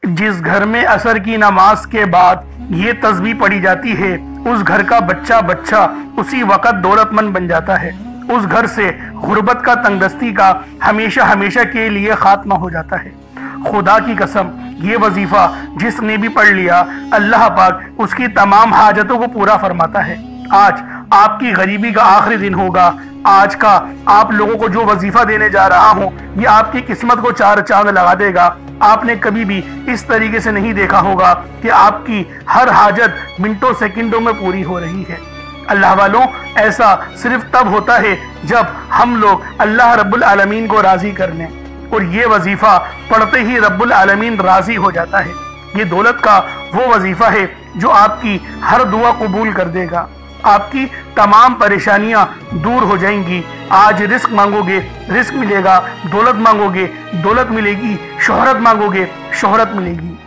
जिस घर में असर की नमाज के बाद ये तस्बीह पढ़ी जाती है, उस घर का बच्चा बच्चा उसी वक्त दौलतमंद बन जाता है। उस घर से गुर्बत का, तंगदस्ती का हमेशा हमेशा के लिए खात्मा हो जाता है। खुदा की कसम, ये वजीफा जिसने भी पढ़ लिया, अल्लाह पाक उसकी तमाम हाजतों को पूरा फरमाता है। आज आपकी गरीबी का आखिरी दिन होगा। आज का आप लोगों को जो वजीफा देने जा रहा हूँ, ये आपकी किस्मत को चार चांद लगा देगा। आपने कभी भी इस तरीके से नहीं देखा होगा कि आपकी हर हाजत मिनटों सेकंडों में पूरी हो रही है। अल्लाह वालों, ऐसा सिर्फ तब होता है जब हम लोग अल्लाह रब्बुल आलमीन को राजी कर लें, और ये वजीफा पढ़ते ही रब्बुल आलमीन राजी हो जाता है। ये दौलत का वो वजीफा है जो आपकी हर दुआ कबूल कर देगा। आपकी तमाम परेशानियां दूर हो जाएंगी। आज रिस्क मांगोगे, रिस्क मिलेगा। दौलत मांगोगे, दौलत मिलेगी। शोहरत मांगोगे, शोहरत मिलेगी।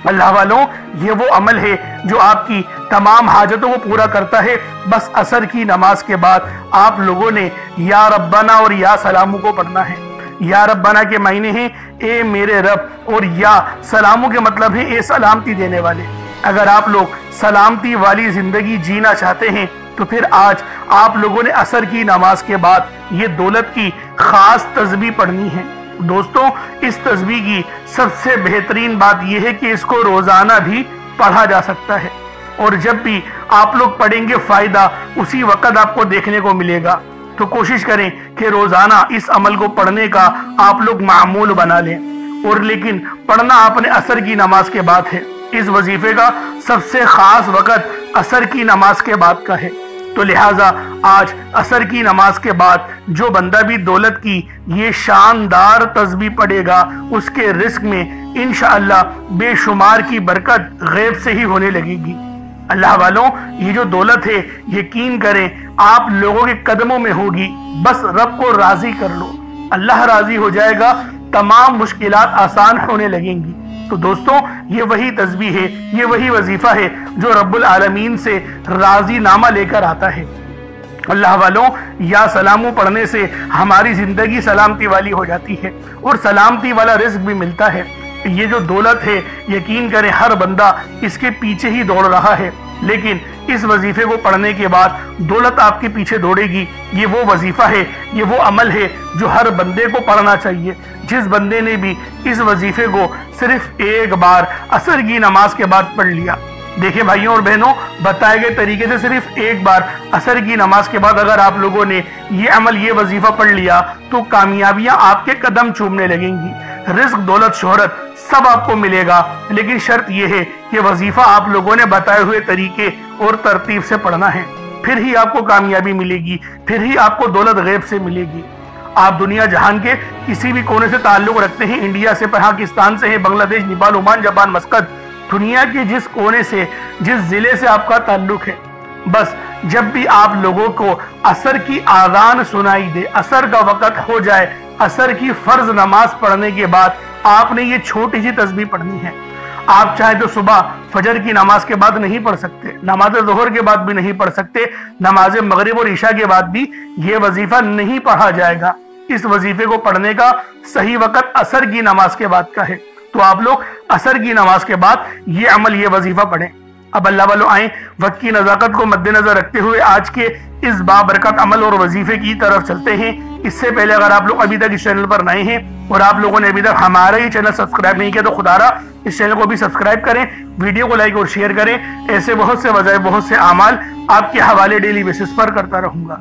अल्लाह वालों, ये वो अमल है जो आपकी तमाम हाजतों को पूरा करता है। बस असर की नमाज के बाद आप लोगों ने या रब्बाना और या सलामू को पढ़ना है। या रब्बाना के मायने हैं ए मेरे रब, और या सलामू के मतलब है ए सलामती देने वाले। अगर आप लोग सलामती वाली जिंदगी जीना चाहते हैं तो फिर आज आप लोगों ने असर की नमाज के बाद ये दौलत की खास तस्बीह पढ़नी है। दोस्तों, इस तस्बीह की सबसे बेहतरीन बात यह है कि इसको रोजाना भी पढ़ा जा सकता है, और जब भी आप लोग पढ़ेंगे फायदा उसी वक्त आपको देखने को मिलेगा। तो कोशिश करें कि रोजाना इस अमल को पढ़ने का आप लोग मामूल बना लें। और लेकिन पढ़ना आपने असर की नमाज के बाद है। इस वजीफे का सबसे खास वक्त असर की नमाज के बाद का है। तो लिहाजा आज असर की नमाज के बाद जो बंदा भी दौलत की ये शानदार तस्बीह पढ़ेगा, उसके रिस्क में इंशाअल्लाह बेशुमार की बरकत गैब से ही होने लगेगी। अल्लाह वालों, ये जो दौलत है, यकीन करें आप लोगों के कदमों में होगी। बस रब को राजी कर लो, अल्लाह राजी हो जाएगा, तमाम मुश्किलात आसान होने लगेंगी। तो दोस्तों, ये वही तस्बीह है, ये वही वजीफा है जो रब्बुल आलमीन से राजी नामा लेकर आता है। अल्लाह वालों, या सलामू पढ़ने से हमारी जिंदगी सलामती वाली हो जाती है और सलामती वाला रिस्क भी मिलता है। ये जो दौलत है, यकीन करें हर बंदा इसके पीछे ही दौड़ रहा है, लेकिन इस वजीफे को पढ़ने के बाद दौलत आपके पीछे दौड़ेगी। ये वो वजीफा है, ये वो अमल है जो हर बंदे को पढ़ना चाहिए। जिस बंदे ने भी इस वजीफे को सिर्फ एक बार असर की नमाज के बाद पढ़ लिया, देखिए भाइयों और बहनों, बताए गए तरीके से सिर्फ एक बार असर की नमाज के बाद अगर आप लोगों ने ये अमल, ये वजीफा पढ़ लिया, तो कामयाबियां आपके कदम चूमने लगेंगी। रिस्क, दौलत, शोहरत सब आपको मिलेगा, लेकिन शर्त यह है कि वजीफा आप लोगों ने बताए हुए तरीके और तरतीब से पढ़ना है। फिर ही आपको कामयाबी मिलेगी, फिर ही आपको दौलत गैब से मिलेगी। आप दुनिया जहान के किसी भी कोने से ताल्लुक रखते हैं, इंडिया से, पाकिस्तान से है, बांग्लादेश, नेपाल, ओमान, जापान, मस्कत, दुनिया के जिस कोने से, जिस जिले से आपका ताल्लुक है, बस जब भी आप लोगों को असर की आज़ान सुनाई दे, असर का वक्त हो जाए, असर की फर्ज नमाज पढ़ने के बाद आपने ये छोटी सी तस्बीह पढ़नी है। आप चाहे तो सुबह फजर की नमाज के बाद नहीं पढ़ सकते, नमाज ज़ोहर के बाद भी नहीं पढ़ सकते, नमाज मगरिब और ईशा के बाद भी ये वजीफा नहीं पढ़ा जाएगा। इस वजीफे को पढ़ने का सही वक्त असर की नमाज के बाद का है। तो आप लोग असर की नमाज के बाद ये अमल, ये वजीफा पढ़ें। अब अल्लाह वालों, आए वक्त की नज़ाकत को मद्देनजर रखते हुए आज के इस बाबरकत अमल और वजीफे की तरफ चलते हैं। इससे पहले अगर आप लोग अभी तक इस चैनल पर नए हैं और आप लोगों ने अभी तक हमारा ही चैनल सब्सक्राइब नहीं किया, तो खुदारा इस चैनल को भी सब्सक्राइब करें, वीडियो को लाइक और शेयर करें। ऐसे बहुत से वज़ाइफ, बहुत से आमाल आपके हवाले डेली बेसिस पर करता रहूंगा।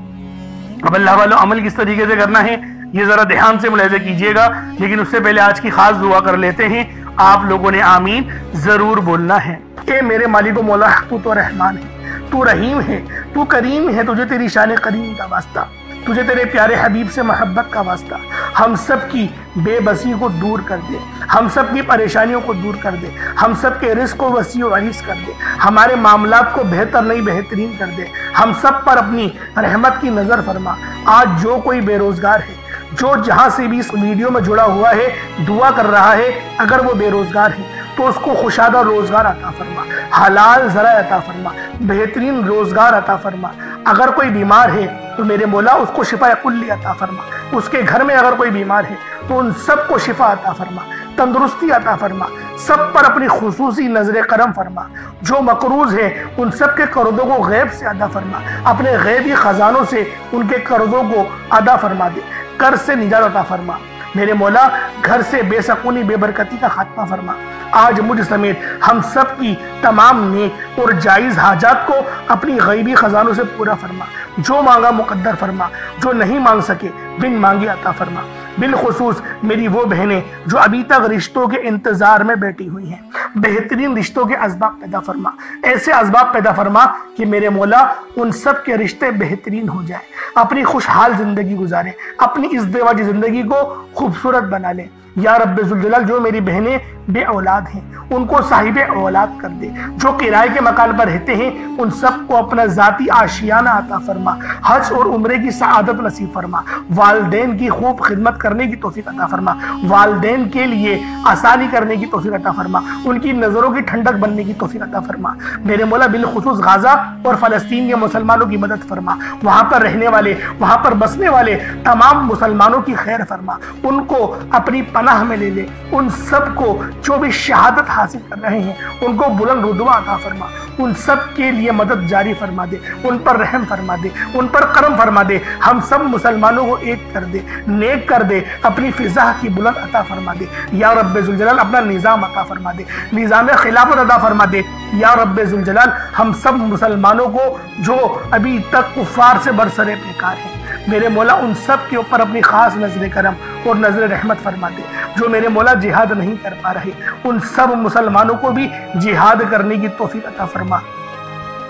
अब अल्लाह वालों, अमल किस तरीके से करना है ये जरा ध्यान से मुलाहिज़ा कीजिएगा, लेकिन उससे पहले आज की खास दुआ कर लेते हैं। आप लोगों ने आमीन जरूर बोलना है। ए मेरे मालिक मौला, तू तो रहमान है, तू रहीम है, तू करीम है, तुझे तेरी शान करीम का वास्ता, तुझे तेरे प्यारे हबीब से मोहब्बत का वास्ता। हम सब की बेबसी को दूर कर दे, हम सब की परेशानियों को दूर कर दे, हम सब के रिस्क को वसी और अरीस कर दे, हमारे मामलात को बेहतर नहीं बेहतरीन कर दे। हम सब पर अपनी रहमत की नज़र फरमा। आज जो कोई बेरोजगार है, जो जहाँ से भी इस वीडियो में जुड़ा हुआ है, दुआ कर रहा है, अगर वो बेरोजगार है तो उसको खुशादा रोजगार अता फरमा, हलाल ज़रा अता फरमा, बेहतरीन रोजगार अता फरमा। अगर कोई बीमार है तो मेरे मौला उसको शिफा कुल्ली अता फरमा। उसके घर में अगर कोई बीमार है तो उन सबको शिफा अता फरमा। तंदुरुस्ती अता फरमा, सब पर अपनी खुसूसी नजर करम फरमा। जो मकरूज है उन सब के कर्जों को गैब से अदा फरमा, अपने गैबी खजानों से उनके कर्जों को अदा फरमा दे, कर्ज से निजात अता फरमा। मेरे मौला घर से बेसकूनी बेबरकती का खात्मा फरमा। आज मुझ समेत हम सब की तमाम नेक और जायज़ हाजात को अपनी गैबी खजानों से पूरा फरमा। जो मांगा मुकद्दर फरमा, जो नहीं मांग सके बिन मांगे अता फरमा। बिलखुसूस मेरी वो बहनें जो अभी तक रिश्तों के इंतजार में बैठी हुई हैं, बेहतरीन रिश्तों के असबाब पैदा फरमा। ऐसे असबाब पैदा फरमा कि मेरे मौला उन सब के रिश्ते बेहतरीन हो जाए, अपनी खुशहाल जिंदगी गुजारें, अपनी इस देवाजी जिंदगी को खूबसूरत बना लें। या रब्बे जुल जलाल, जो मेरी बहनें बे औलाद हैं उनको साहिब औलाद कर दे। जो किराए के मकान पर रहते हैं उन सबको अपना जाती आशियाना अता फरमा। हज और उम्रे की सआदत नसीब फरमा। वालदेन की खूब खिदमत करने की तौफीक अता फरमा। वालदेन के लिए आसानी करने की तौफीक अता फरमा। उनकी नजरों की ठंडक बनने की तौफीक अता फरमा। मेरे मौला बिलखुसूस गाजा और फलस्तीन के मुसलमानों की मदद फरमा। वहां पर रहने वाले, वहां पर बसने वाले तमाम मुसलमानों की खैर फरमा। उनको अपनी पनाह में ले ले। उन सबको जो भी शहादत हासिल कर रहे हैं उनको बुलंद रुतबा अता फरमा। उन सब के लिए मदद जारी फरमा दे, उन पर रहम फरमा दे, उन पर करम फरमा दे। हम सब मुसलमानों को एक कर दे, नेक कर दे, अपनी फिजा की बुलंद अता फरमा दे। या रब्बे जुल जलाल अपना निज़ाम अता फरमा दे, निज़ाम खिलाफत अता फरमा दे। या रब्बे जुल जलाल हम सब मुसलमानों को जो अभी तक कुफ्फार से बरसरे बेकार हैं, मेरे मौला उन सब के ऊपर अपनी खास नजर करम और नजर रहमत फरमा दे। जो मेरे मौला जिहाद नहीं कर पा रहे उन सब मुसलमानों को भी जिहाद करने की तौफीक अता फरमा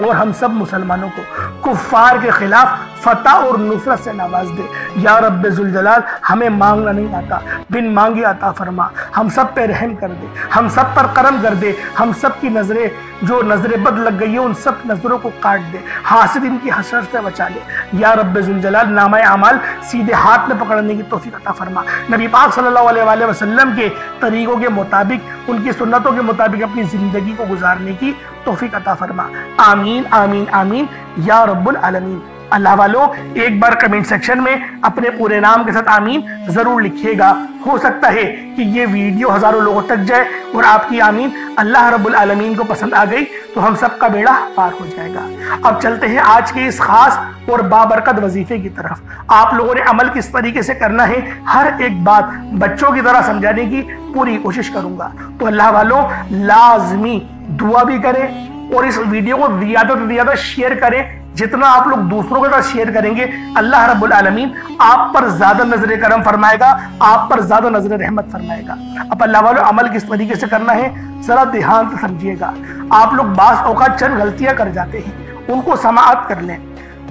और हम सब मुसलमानों को कुफ्फार के खिलाफ फतह और नुसरत से नवाज दे। या रब्बे जुल जलाल हमें मांगना नहीं आता, बिन मांगे अता फरमा। हम सब पे रहम कर दे, हम सब पर करम कर दे। हम सब की नजरें जो नजरें बद लग गई है उन सब नजरों को काट दे, हासिद की हसरत से बचा ले। या रब्बे जुल जलाल नामा अमाल सीधे हाथ में पकड़ने की तौफीक अता फरमा। नबी पाक सल्लल्लाहु अलैहि वसल्लम के तरीकों के मुताबिक, उनकी सुन्नतों के मुताबिक अपनी जिंदगी को गुजारने की तौफीक अता फरमा। आमीन आमीन आमीन या रब्बुल आलमीन। अल्लाह वालों, एक बार कमेंट सेक्शन में अपने पूरे नाम के साथ आमीन जरूर लिखिएगा। हो सकता है कि ये वीडियो हजारों लोगों तक जाए और आपकी आमीन अल्लाह रब्बुल आलमीन को पसंद आ गई तो हम सबका बेड़ा पार हो जाएगा। अब चलते हैं आज के इस खास और बाबरकत वजीफे की तरफ। आप लोगों ने अमल किस तरीके से करना है, हर एक बात बच्चों की तरह समझाने की पूरी कोशिश करूंगा। तो अल्लाह वालों, लाजमी दुआ भी करें और इस वीडियो को ज्यादा से ज्यादा शेयर करें। जितना आप लोग दूसरों के साथ शेयर करेंगे अल्लाह रब्बुल आलमीन आप पर ज्यादा नजर करम फरमाएगा, आप पर ज्यादा नजर रहमत फरमाएगा। अब अल्लाह वालों, अमल किस तरीके से करना है जरा ध्यान से समझिएगा। आप लोग बास औकात चंद गलतियां कर जाते हैं, उनको समाअत कर लें।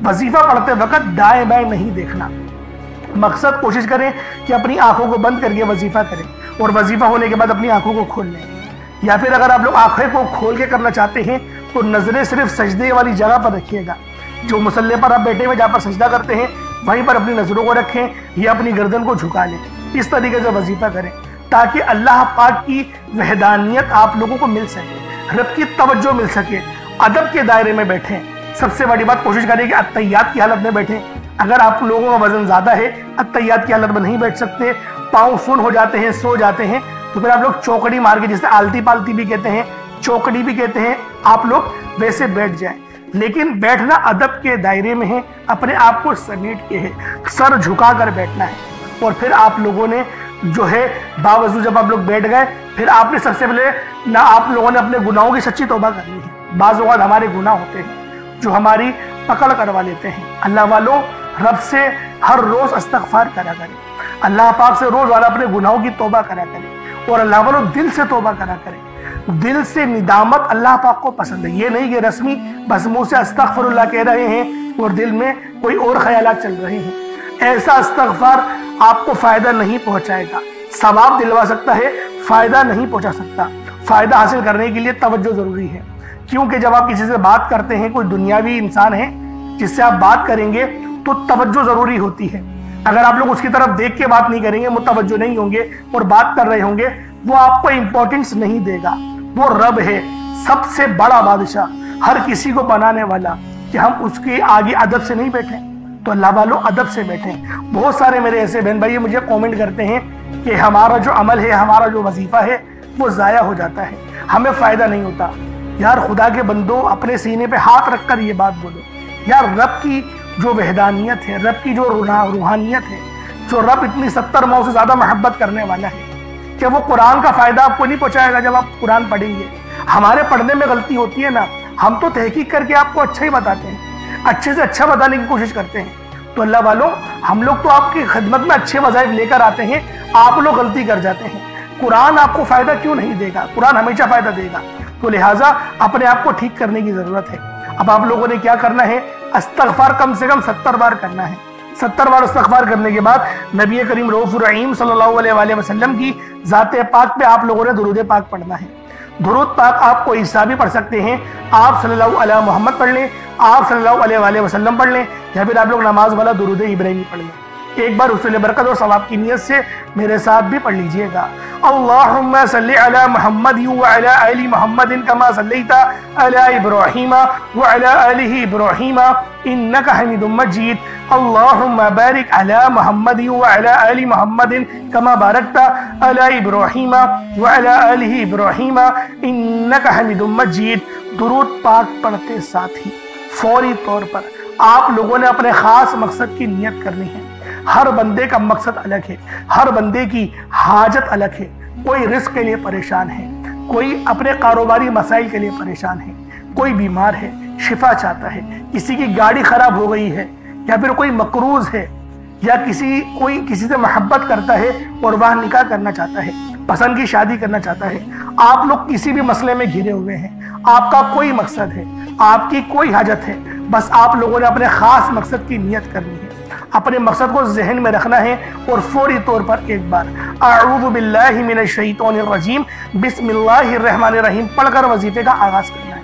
वजीफा पढ़ते वक्त दाएं बाएं नहीं देखना। मकसद कोशिश करें कि अपनी आंखों को बंद करके वजीफा करें और वजीफा होने के बाद अपनी आंखों को खोल लें। या फिर अगर आप लोग आंखें को खोल के करना चाहते हैं तो नजरें सिर्फ सजदे वाली जगह पर रखिएगा। जो मुसल्ले पर आप बैठे हुए जहाँ पर सजदा करते हैं वहीं पर अपनी नजरों को रखें या अपनी गर्दन को झुका लें। इस तरीके से वजीफा करें ताकि अल्लाह पाक की वहदानियत आप लोगों को मिल सके, रब की तवज्जो मिल सके। अदब के दायरे में बैठें। सबसे बड़ी बात, कोशिश करें कि अत्तहियात की हालत में बैठें। अगर आप लोगों का वजन ज्यादा है, अत्तहियात की हालत में नहीं बैठ सकते, पाँव सुन हो जाते हैं, सो जाते हैं, तो फिर आप लोग चौकड़ी मार के, जिसे आलती पालती भी कहते हैं, चौकड़ी भी कहते हैं, आप लोग वैसे बैठ जाएं। लेकिन बैठना अदब के दायरे में है, अपने आप को समेट के है, सर झुका कर बैठना है। और फिर आप लोगों ने जो है बावजू जब आप लोग बैठ गए, फिर आपने सबसे पहले ना आप लोगों ने अपने गुनाहों की सच्ची तौबा करनी है। बाज़ औक़ात हमारे गुनाह होते हैं जो हमारी पकड़ करवा लेते हैं। अल्लाह वालों, रब से हर रोज इस्तग़फ़ार करा करें, अल्लाह पाक से रोज वाला अपने गुनाहों की तौबा करा करें और अल्लाह वालों दिल से तौबा करा करें। दिल से निदामत अल्लाह पाक को पसंद है। ये नहीं कि रस्मी बस मुंह से अस्तग़फ़िरुल्लाह कह रहे हैं और दिल में कोई और ख्यालात चल रहे हैं। ऐसा इस्तग़फ़ार आपको फायदा नहीं पहुंचाएगा। सवाब दिलवा सकता है, फायदा नहीं पहुंचा सकता। फायदा हासिल करने के लिए तवज्जो जरूरी है, क्योंकि जब आप किसी से बात करते हैं, कोई दुनियावी इंसान है जिससे आप बात करेंगे तो तवज्जो जरूरी होती है। अगर आप लोग उसकी तरफ देख के बात नहीं करेंगे, मुतवज्जो नहीं होंगे और बात कर रहे होंगे, वो आपको इंपॉर्टेंस नहीं देगा। वो रब है, सबसे बड़ा बादशाह, हर किसी को बनाने वाला, कि हम उसके आगे अदब से नहीं बैठे। तो अल्लाह वालों अदब से बैठें। बहुत सारे मेरे ऐसे बहन भाई मुझे कमेंट करते हैं कि हमारा जो अमल है, हमारा जो वजीफा है वो ज़ाया हो जाता है, हमें फ़ायदा नहीं होता। यार खुदा के बंदो, अपने सीने पे हाथ रखकर ये बात बोलो, यार रब की जो वहदानियत है, रब की जो रूहानियत है, जो रब इतनी 70 मौ से ज़्यादा मोहब्बत करने वाला है कि वो कुरान का फ़ायदा आपको नहीं पहुँचाएगा जब आप कुरान पढ़ेंगे। हमारे पढ़ने में गलती होती है ना, हम तो तहकीक करके आपको अच्छा ही बताते हैं, अच्छे से अच्छा बताने की कोशिश करते हैं। तो अल्लाह वालों, हम लोग तो आपकी खिदमत में अच्छे वज़ाइफ लेकर आते हैं, आप लोग गलती कर जाते हैं। कुरान आपको फ़ायदा क्यों नहीं देगा? कुरान हमेशा फ़ायदा देगा। तो लिहाजा अपने आप को ठीक करने की ज़रूरत है। अब आप लोगों ने क्या करना है? इस्तग़फ़ार कम से कम 70 बार करना है। 70 बार इस्तग़फ़ार करने के बाद नबी करीम रऊफ़ुर रहीम सल्लल्लाहु अलैहि वसल्लम की ज़ाते पाक पे आप लोगों ने दुरूद पाक पढ़ना है। दुरूद पाक आप कोई हिस्सा भी पढ़ सकते हैं, आप सल्लल्लाहु अलैहि मोहम्मद पढ़ लें, आप सल्लल्लाहु अलैहि वसल्लम पढ़ लें, या फिर आप लोग नमाज वाला दुरूद इब्राहिमी पढ़ लें। एक बार हुसूल बरकत और सवाब की नियत से मेरे साथ भी पढ़ लीजिएगा। अल्लाहुम्मा सल्लि अला मुहम्मद व अला आलि मुहम्मद कमा सल्लैता अला इब्राहीम व अला आलि इब्राहीम इन्नका हमीदुम मजीद। अल्लाहुम्मा बारिक अला मुहम्मद व अला आलि मुहम्मद कमा बारकता अला इब्राहीम व अला आलि इब्राहीम इन्नका हमीदुम मजीद। दुरूद पाक पढ़ते साथ ही फौरी तौर पर आप लोगों ने अपने खास मकसद की नियत करनी है। हर बंदे का मकसद अलग है, हर बंदे की हाजत अलग है। कोई रिस्क के लिए परेशान है, कोई अपने कारोबारी मसाइल के लिए परेशान है, कोई बीमार है, शिफा चाहता है, किसी की गाड़ी खराब हो गई है, या फिर कोई मकरूज है, या कोई किसी से मोहब्बत करता है और वह निकाह करना चाहता है, पसंद की शादी करना चाहता है। आप लोग किसी भी मसले में घिरे हुए हैं, आपका कोई मकसद है, आपकी कोई हाजत है, बस आप लोगों ने अपने खास मकसद की नियत करनी है, अपने मकसद को जहन में रखना है और फौरी तौर पर एक बार अऊज़ु बिल्लाहि मिनश शैतानिर रजीम बिस्मिल्लाहिर रहमानिर रहीम पढ़कर वजीफे का आगाज करना है।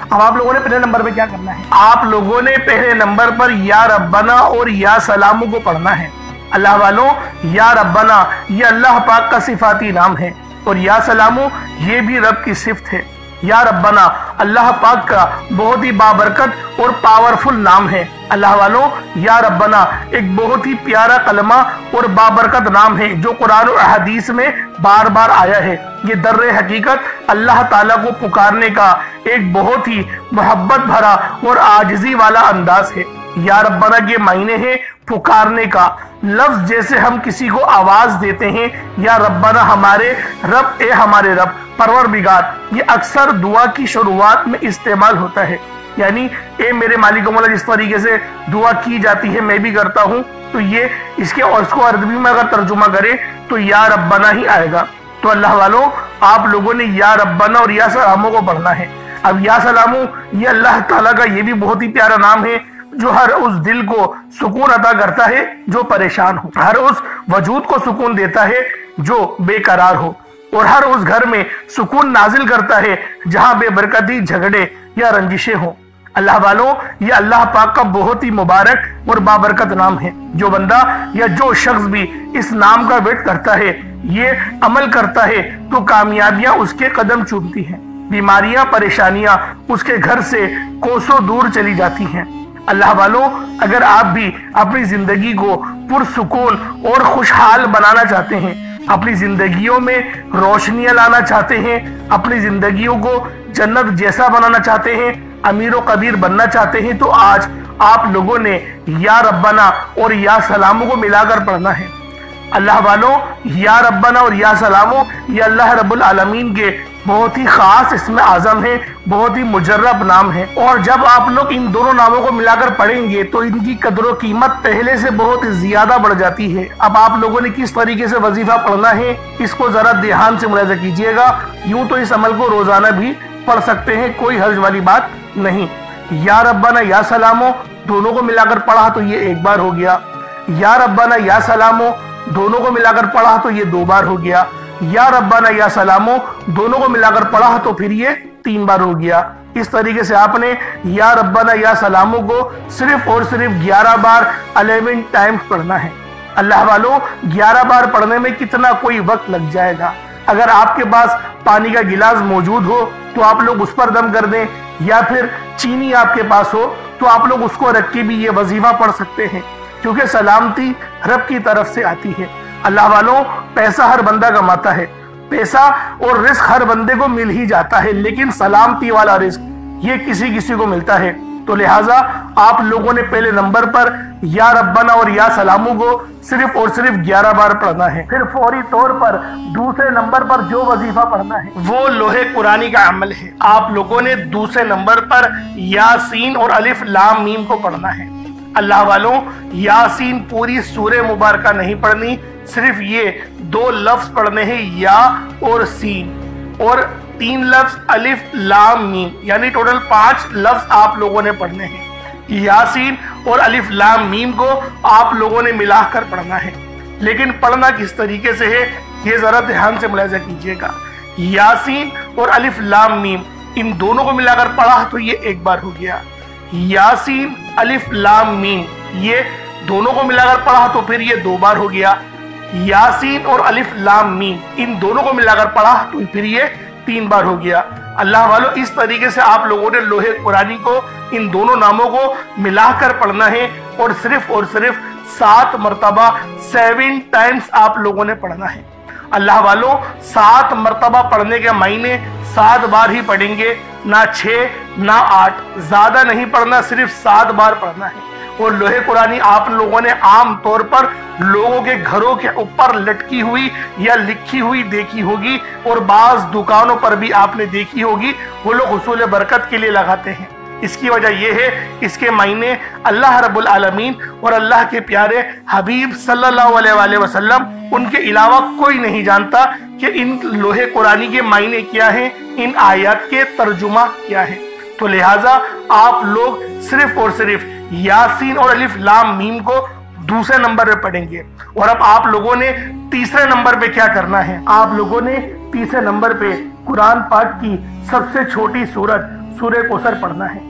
अब आप लोगों ने पहले नंबर पे क्या करना है? आप लोगों ने पहले नंबर पर या रब्बना और या सलामू को पढ़ना है। अल्लाह वालों, या रब्बना ये अल्लाह पाक का सिफाती नाम है और या सलामू ये भी रब की सिफत है। या रब्बना अल्लाह पाक का बहुत ही बाबरकत और पावरफुल नाम है। अल्लाह वालों, या रब्बना एक बहुत ही प्यारा कलमा और बाबरकत नाम है जो कुरान और हदीस में बार बार आया है। ये दर्रे हकीकत अल्लाह ताला को पुकारने का एक बहुत ही मोहब्बत भरा और आजिज़ी वाला अंदाज है। या रब्बना के मायने है पुकारने का। लफ्ज जैसे हम किसी को आवाज देते हैं, या रब्बना हमारे रब, ए हमारे रब, परवरदिगार, ये अक्सर दुआ की शुरुआत में इस्तेमाल होता है। यानी ए मेरे मालिक मौला, जिस तरीके से दुआ की जाती है मैं भी करता हूँ, तो ये इसके और इसको अरबी में अगर तर्जुमा करें तो या रब्बना ही आएगा। तो अल्लाह वालों, आप लोगों ने या रब्बना और या सलामों को पढ़ना है। अब या सलामू ये अल्लाह ताला का ये भी बहुत ही प्यारा नाम है जो हर उस दिल को सुकून अता करता है जो परेशान हो, हर उस वजूद को सुकून देता है जो बेकरार हो, और हर उस घर में सुकून नाजिल करता है जहां बेबरकती, झगड़े या रंजिशें हो। अल्लाह वालों, ये अल्लाह पाक का बहुत ही मुबारक और बाबरकत नाम है। जो बंदा या जो शख्स भी इस नाम का वेट करता है, ये अमल करता है, तो कामयाबियां उसके कदम चूमती हैं, बीमारियां, परेशानियां उसके घर से कोसों दूर चली जाती हैं। अल्लाह वालों, अगर आप भी अपनी जिंदगी को पुरसुकून और खुशहाल बनाना चाहते हैं, अपनी जिंदगियों में रोशनियां लाना चाहते हैं, अपनी जिंदगियों को जन्नत जैसा बनाना चाहते हैं, अमीर व कबीर बनना चाहते हैं, तो आज आप लोगों ने या रब्बना और या सलामों को मिलाकर पढ़ना है। अल्लाह वालों, या रब्बना और या सलामो ये अल्लाह रब्बुल आलमीन के बहुत ही खास इसमें आजम है, बहुत ही मुजर्रब नाम है। और जब आप लोग इन दोनों नामों को मिलाकर पढ़ेंगे तो इनकी कदर कीमत पहले से बहुत ज्यादा बढ़ जाती है। अब आप लोगों ने किस तरीके से वजीफा पढ़ना है इसको जरा ध्यान से मुलाहिजा कीजिएगा। यूं तो इस अमल को रोजाना भी पढ़ सकते हैं, कोई हर्ज वाली बात नहीं। या रब्बाना या सलामो दोनों को मिलाकर पढ़ा तो ये एक बार हो गया, या रब्बाना या सलामो दोनों को मिलाकर पढ़ा तो ये 2 बार हो गया, या रब्बाना या सलामो दोनों को मिलाकर पढ़ा तो फिर ये 3 बार हो गया। इस तरीके से आपने या रब्बाना या सलामो को सिर्फ और सिर्फ 11 बार 11 टाइम्स पढ़ना है। अल्लाह वालों, 11 बार पढ़ने में कितना कोई वक्त लग जाएगा। अगर आपके पास पानी का गिलास मौजूद हो तो आप लोग उस पर दम कर दें, या फिर चीनी आपके पास हो तो आप लोग उसको रख के भी ये वजीफा पढ़ सकते हैं, क्योंकि सलामती रब की तरफ से आती है। अल्लाह वालों, पैसा हर बंदा कमाता है, पैसा और रिस्क हर बंदे को मिल ही जाता है, लेकिन सलामती वाला रिस्क ये किसी किसी को मिलता है। तो लिहाजा आप लोगों ने पहले नंबर पर या रब्बना और या सलामू को सिर्फ और सिर्फ 11 बार पढ़ना है। फिर फौरी तौर पर दूसरे नंबर पर जो वजीफा पढ़ना है वो लोहे कुरानी का अमल है। आप लोगों ने दूसरे नंबर पर यासीन और अलिफ लाम मीम को पढ़ना है। अल्लाह वालों, यासीन पूरी सूरह मुबारका नहीं पढ़नी, सिर्फ ये 2 लफ्ज पढ़ने हैं, या और सीन, और 3 लफ्ज अलिफ लाम मीम, यानी टोटल 5 लफ्ज आप लोगों ने पढ़ने हैं। यासीन और अलिफ लाम मीम को आप लोगों ने मिलाकर पढ़ना है, लेकिन पढ़ना किस तरीके से है ये जरा ध्यान से मुलाहिजा कीजिएगा। यासीन और अलिफ लाम मीम इन दोनों को मिलाकर पढ़ा तो ये 1 बार हो गया। यासीन अलिफ लाम मीम ये दोनों को मिलाकर पढ़ा तो फिर ये 2 बार हो गया। यासीन और अलिफ लाम मीम इन दोनों को मिलाकर पढ़ा तो फिर ये 3 बार हो गया। अल्लाह वालों, इस तरीके से आप लोगों ने लोहे कुरानी को इन दोनों नामों को मिलाकर पढ़ना है और सिर्फ 7 मरतबा 7 टाइम्स आप लोगों ने पढ़ना है। अल्लाह वालों, 7 मरतबा पढ़ने के मायने 7 बार ही पढ़ेंगे, ना 6 ना 8, ज्यादा नहीं पढ़ना, सिर्फ 7 बार पढ़ना है। और लोहे कुरानी आप लोगों ने आम तौर पर लोगों के घरों के ऊपर लटकी हुई या लिखी हुई देखी होगी, और बाज दुकानों पर भी आपने देखी होगी, वो लोग हुसूल बरकत के लिए लगाते हैं। इसकी वजह यह है, इसके मायने अल्लाह रब्बुल आलमीन और अल्लाह के प्यारे हबीब सल्लल्लाहु अलैहि वसल्लम, उनके अलावा कोई नहीं जानता कि इन लोहे कुरानी के मायने क्या हैं, इन आयत के तर्जुमा क्या है। तो लिहाजा आप लोग सिर्फ और सिर्फ यासीन और अलिफ लाम मीम को दूसरे नंबर पे पढ़ेंगे। और अब आप लोगों ने तीसरे नंबर पे क्या करना है, आप लोगों ने तीसरे नंबर पे कुरान पाक की सबसे छोटी सूरत सूरह कौसर पढ़ना है।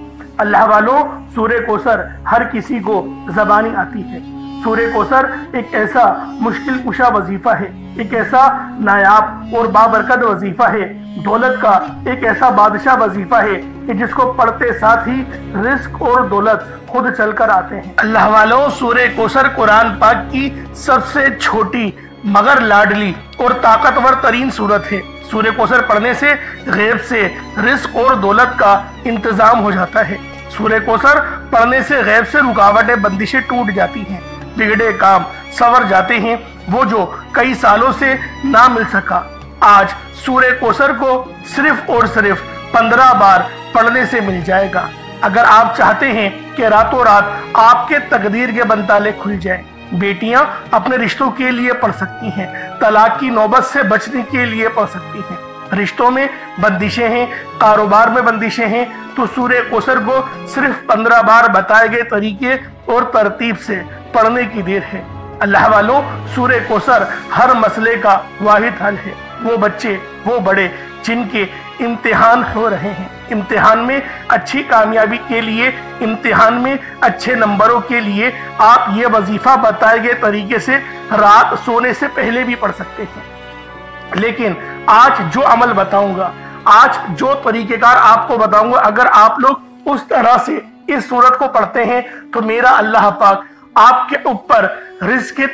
अल्लाह वालों, सूरह कौसर हर किसी को ज़बानी आती है। सूरह कौसर एक ऐसा मुश्किल कुशा वजीफा है, एक ऐसा नायाब और बाबरकत वजीफा है, दौलत का एक ऐसा बादशाह वजीफा है कि जिसको पढ़ते साथ ही रिस्क और दौलत खुद चलकर आते हैं। अल्लाह वालों, सूरह कौसर कुरान पाक की सबसे छोटी मगर लाडली और ताकतवर तरीन सूरत है। सूरह कौसर पढ़ने से गैब से रिस्क और दौलत का इंतजाम हो जाता है। सूरह कौसर पढ़ने से गैब से रुकावटें बंदिशें टूट जाती हैं, बिगड़े काम संवर जाते हैं, वो जो कई सालों से ना मिल सका आज सूरह कौसर को सिर्फ और सिर्फ 15 बार पढ़ने से मिल जाएगा। अगर आप चाहते हैं कि रातों रात आपके तकदीर के बनताले खुल जाए, बेटियां अपने रिश्तों के लिए पढ़ सकती हैं, तलाक की नौबत से बचने के लिए पढ़ सकती हैं, रिश्तों में बंदिशें हैं, कारोबार में बंदिशें हैं, तो सूरह कौसर को सिर्फ 15 बार बताए गए तरीके और तरतीब से पढ़ने की देर है। अल्लाह वालों, सूरह कौसर हर मसले का वाहिद हल है। वो बच्चे, वो बड़े जिनके इम्तिहान हो रहे हैं, इम्तिहान में अच्छी कामयाबी के लिए, इम्तिहान में अच्छे नंबरों के लिए आप ये वजीफा बताए गए तरीके से रात सोने से पहले भी पढ़ सकते हैं। लेकिन आज जो अमल बताऊंगा, आज जो तरीकेकार आपको बताऊंगा, अगर आप लोग उस तरह से इस सूरत को पढ़ते हैं तो मेरा अल्लाह पाक आपके ऊपर रिज़्क़ के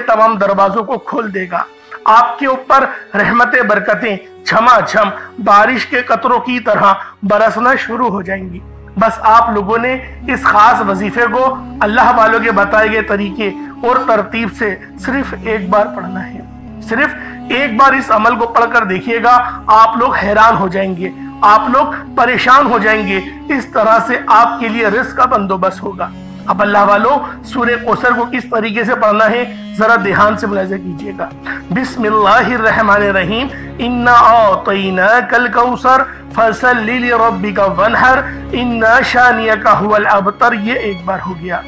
तमाम दरवाजों को खोल देगा। आपके ऊपर रहमतें बरकतें झमाझम बारिश के कतरों की तरह बरसना शुरू हो जाएंगी। बस आप लोगों ने इस खास वजीफे को अल्लाह वालों के बताए गए तरीके और तरतीब से सिर्फ 1 बार पढ़ना है। सिर्फ 1 बार इस अमल को पढ़कर देखिएगा, आप लोग हैरान हो जाएंगे, आप लोग परेशान हो जाएंगे। इस तरह से आपके लिए रिज़्क़ का बंदोबस्त होगा। अब अल्लाह वालों, सूरह कौसर को किस तरीके से पढ़ना है जरा ध्यान से मुलाहिजा कीजिएगा। बिस्मिल्लाहिर्रहमानिर्रहीम, इन्ना आतैनाकल कौसर फसल्लि लिरब्बिका वनहर इन्ना शानियका हुवल अबतर, ये 1 बार हो गया।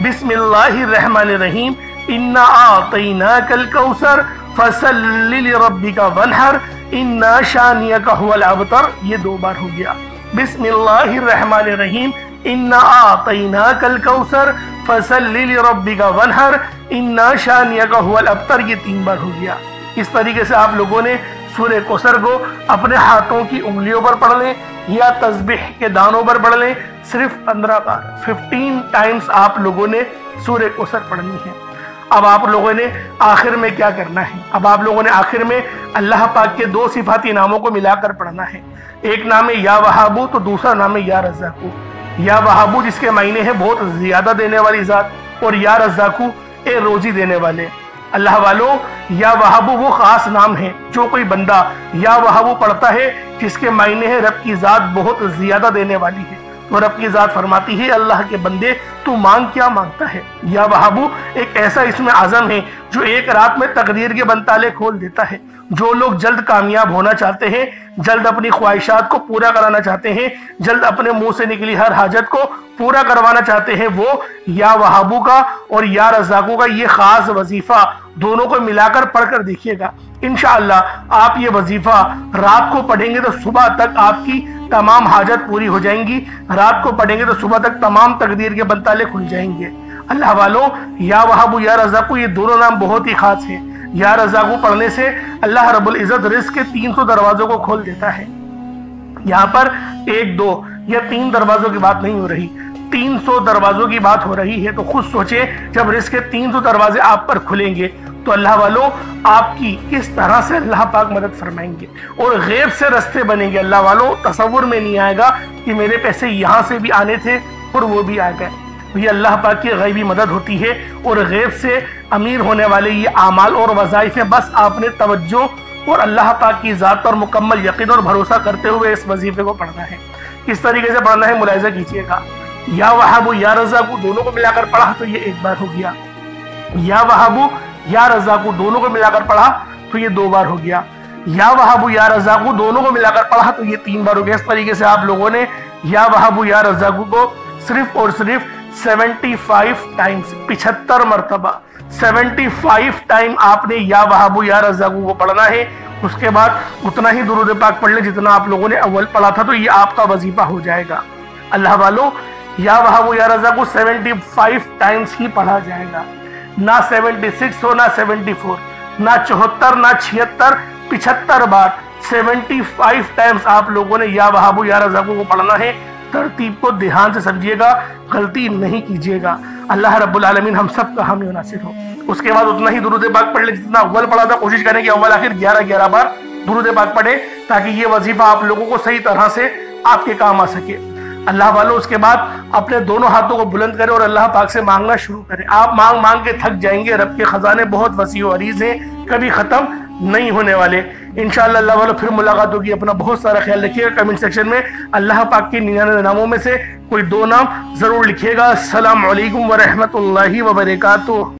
बिस्मिल्लाहिर्रहमानिर्रहीम, इन्ना आतैनाकल कौसर फसल्लि लिरब्बिका वनहर इन्ना शानियका हुवल अबतर, ये 2 बार हो गया। बिस्मिल्लाहिर्रहमानिर्रहीम, इन्ना आतैनाकल कौसर फसल्लि लिरब्बिका वनहर इन्ना शानियका हुवल अबतर, ये 3 बार हो गया। इस तरीके से आप लोगों ने सूरह कौसर को अपने हाथों की उंगलियों पर पढ़ लें या तस्बीह के दानों पर पढ़ लें। सिर्फ 15 बार 15 टाइम्स आप लोगों ने सूरह कौसर पढ़नी है। अब आप लोगों ने आखिर में क्या करना है? अब आप लोगों ने आखिर में अल्लाह पाक के 2 सिफाती नामों को मिलाकर पढ़ना है। एक नाम है या वहाबू, तो दूसरा नाम है या रज़ाकू। या वहाबू जिसके मायने हैं बहुत ज्यादा देने वाली जात, और या रज़ाकू ए रोजी देने वाले। अल्लाह वालों, या वहाबू वो खास नाम है जो कोई बंदा या वहाबू पढ़ता है जिसके मायने है रब की जात बहुत ज्यादा देने वाली है। तो रब की जात फरमाती है अल्लाह के बंदे तू मांग क्या मांगता है। या वहाबू एक ऐसा इसमें आजम है जो एक रात में तकदीर के बनताले खोल देता है। जो लोग जल्द कामयाब होना चाहते हैं, जल्द अपनी ख्वाहिशात को पूरा कराना चाहते हैं, जल्द अपने मुंह से निकली हर हाजत को पूरा करवाना चाहते हैं, वो या वहाबू का और या रज़ाकू का ये खास वजीफा दोनों को मिलाकर पढ़कर देखिएगा। इंशाअल्लाह आप ये वजीफा रात को पढ़ेंगे तो सुबह तक आपकी तमाम हाजत पूरी हो जाएंगी। रात को पढ़ेंगे तो सुबह तक तमाम तकदीर के बनताले खुल जाएंगे। अल्लाह वालों, या वहाबू या रज़ाकू ये दोनों नाम बहुत ही खास है। या रज़ाकू पढ़ने से अल्लाह रब्बुल इज़्ज़त रिज़्क़ के 300 दरवाजों को खोल देता है। यहाँ पर 1, 2 या 3 दरवाजों की बात नहीं हो रही, 300 दरवाजों की बात हो रही है। तो खुद सोचे जब रिज़्क़ के 300 दरवाजे आप पर खुलेंगे तो अल्लाह वालों आपकी किस तरह से अल्लाह पाक मदद फरमाएंगे और गैब से रास्ते बनेंगे। अल्लाह वालों तसव्वुर में नहीं आएगा कि मेरे पैसे यहाँ से भी आने थे और वो भी आ गए। ये अल्लाह पाक की गैबी मदद होती है और गैब से अमीर होने वाले ये आमाल और वज़ाइफ हैं। बस आपने तवज्जो और अल्लाह पाक की ज़ात पर मुकम्मल यकीन और भरोसा करते हुए इस वजीफे को पढ़ना है। किस तरीके से पढ़ना है मुलाहिज़ा कीजिएगा। या वहाबू या रज़ाकू दोनों को मिलाकर पढ़ा तो ये 1 बार हो गया। या वहाबू या रज़ाकू दोनों को मिलाकर पढ़ा तो ये 2 बार हो गया। या वहाबू या रज़ाकू दोनों को मिलाकर पढ़ा तो ये 3 बार हो गया। इस तरीके से आप लोगों ने या वहाबू या रज़ाकू को सिर्फ और सिर्फ 75 टाइम्स 75 मरतबा 75 टाइम आपने या वहाबू या रज़ाकू को पढ़ना है। उसके बाद उतना ही दुरूद पाक पढ़ ले जितना आप लोगों ने अव्वल पढ़ा था, तो ये आपका वजीफा हो जाएगा। अल्लाह वालों, या वहाबू या रज़ाकू 75 टाइम्स ही पढ़ा जाएगा, ना 76 हो, ना 74, ना 74, ना 76, 75 बार 75 टाइम्स आप लोगों ने या वहाबू या रज़ाकू को पढ़ना है। तरतीब को ध्यान से समझिएगा, गलती नहीं कीजिएगा। अल्लाह रब्बुल आलमीन हम सब का हामी नासिर हो। उसके बाद उतना ही दुरूद पाक पढ़ ले जितना अव्वल पढ़ा था। कोशिश करें कि अव्वल आखिर 11 बार दुरूद पाक पढ़े ताकि ये वजीफा आप लोगों को सही तरह से आपके काम आ सके। अल्लाह वालों, उसके बाद अपने दोनों हाथों को बुलंद करें और अल्लाह पाक से मांगना शुरू करें। आप मांग मांग के थक जाएंगे। रब के खजाने बहुत वसी और अरीज हैं, कभी खत्म नहीं होने वाले। इंशाअल्लाह अल्लाह वालों फिर मुलाकात होगी। अपना बहुत सारा ख्याल रखिएगा। कमेंट सेक्शन में अल्लाह पाक के 99 नामों में से कोई 2 नाम जरूर लिखिएगा। अस्सलामु अलैकुम व रहमतुल्लाहि व बरकातुहू।